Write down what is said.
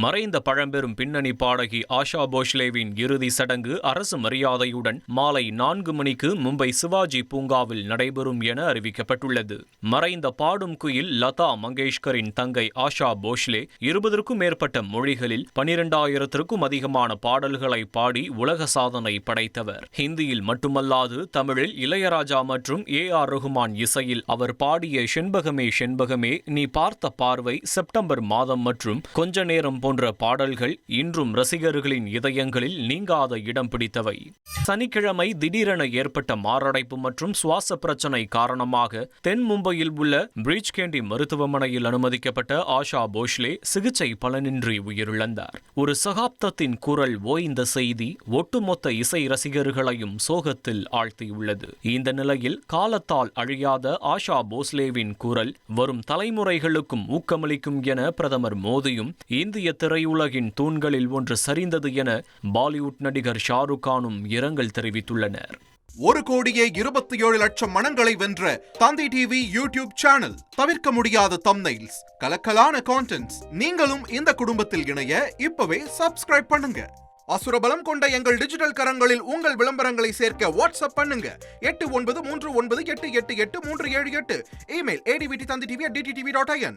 மறைந்த பழம்பெரும் பின்னணி பாடகி ஆஷா போஸ்லேவின் இறுதி சடங்கு அரசு மரியாதையுடன் மாலை 4 மணிக்கு மும்பை சிவாஜி பூங்காவில் நடைபெறும் என அறிவிக்கப்பட்டுள்ளது. மறைந்த பாடும் குயில் லதா மங்கேஷ்கரின் தங்கை ஆஷா போஸ்லே 20க்கும் மேற்பட்ட மொழிகளில் 12,000க்கும் அதிகமான பாடல்களை பாடி உலக சாதனை படைத்தவர். ஹிந்தியில் மட்டுமல்லாது தமிழில் இளையராஜா மற்றும் A.R. ரஹ்மான் இசையில் அவர் பாடிய செண்பகமே செண்பகமே, நீ பார்த்த பார்வை, செப்டம்பர் மாதம் மற்றும் கொஞ்ச நேரம் போன்ற பாடல்கள் இன்றும் ரசிகர்களின் இதயங்களில் நீங்காத இடம் பிடித்தவை. சனிக்கிழமை திடீரென ஏற்பட்ட மாரடைப்பு மற்றும் சுவாச பிரச்சனை காரணமாக தென் மும்பையில் உள்ள பிரிட்ஜ் கேண்டி மருத்துவமனையில் அனுமதிக்கப்பட்ட ஆஷா போஸ்லே சிகிச்சை பலனின்றி உயிரிழந்தார். ஒரு சகாப்தத்தின் குரல் ஓய்ந்த செய்தி ஒட்டுமொத்த இசை ரசிகர்களையும் சோகத்தில் ஆழ்த்தியுள்ளது. இந்த நிலையில் காலத்தால் அழியாத ஆஷா போஸ்லேவின் குரல் வரும் தலைமுறைகளுக்கும் ஊக்கமளிக்கும் என பிரதமர் மோடியும் இந்திய திரையுலகின் தூண்களில் ஒன்று சரிந்தது என பாலிவுட் நடிகர் ஷாருக் கானும் இரங்கல் தெரிவித்துள்ளனர். 1,27,00,000 மனங்களை வென்ற தந்தி டிவி யூடியூப் சேனல். தவிர்க்க முடியாத தம்ப்நெயில்ஸ், கலக்கலான கான்டென்ட்ஸ். நீங்களும் இந்த குடும்பத்தில் இணைய இப்பவே சப்ஸ்கிரைப் பண்ணுங்க. அசுரபலம் கொண்ட எங்கள் டிஜிட்டல் கரங்களில் உங்கள் விளம்பரங்களை சேர்க்க வாட்ஸ்அப் பண்ணுங்க. 8939888838. Email advttv@dttv.in.